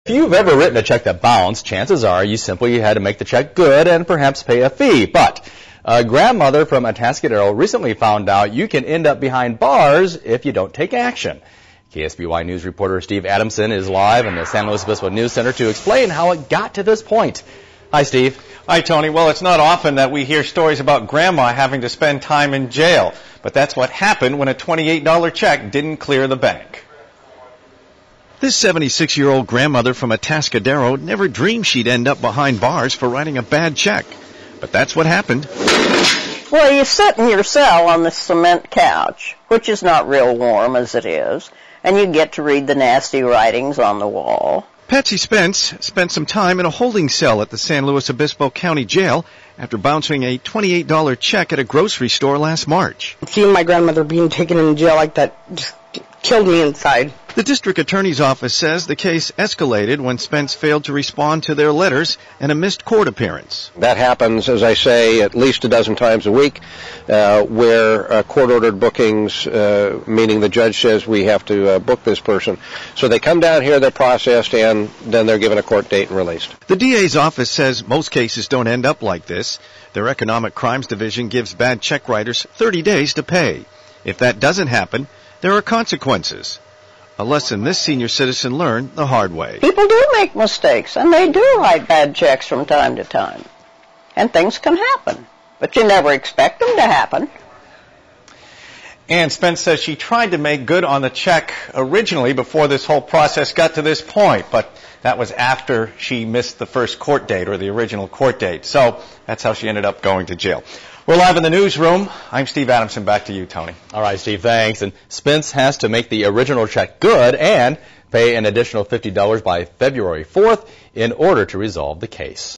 If you've ever written a check that bounced, chances are you simply had to make the check good and perhaps pay a fee. But a grandmother from Atascadero recently found out you can end up behind bars if you don't take action. KSBY News reporter Steve Adamson is live in the San Luis Obispo News Center to explain how it got to this point. Hi, Steve. Hi, Tony. Well, it's not often that we hear stories about Grandma having to spend time in jail, but that's what happened when a $28 check didn't clear the bank. This 76-year-old grandmother from Atascadero never dreamed she'd end up behind bars for writing a bad check. But that's what happened. Well, you sit in your cell on the cement couch, which is not real warm as it is, and you get to read the nasty writings on the wall. Patsy Spence spent some time in a holding cell at the San Luis Obispo County Jail after bouncing a $28 check at a grocery store last March. Seeing my grandmother being taken in jail like that just killed me inside. The district attorney's office says the case escalated when Spence failed to respond to their letters and a missed court appearance. That happens, as I say, at least a dozen times a week, where court-ordered bookings, meaning the judge says we have to book this person. So they come down here, they're processed, and then they're given a court date and released. The DA's office says most cases don't end up like this. Their Economic Crimes Division gives bad check writers 30 days to pay. If that doesn't happen, there are consequences. A lesson this senior citizen learned the hard way. People do make mistakes, and they do write bad checks from time to time. And things can happen, but you never expect them to happen. And Spence says she tried to make good on the check originally before this whole process got to this point, but that was after she missed the first court date, or the original court date. So that's how she ended up going to jail. We're live in the newsroom. I'm Steve Adamson. Back to you, Tony. All right, Steve, thanks. And Spence has to make the original check good and pay an additional $50 by February 4th in order to resolve the case.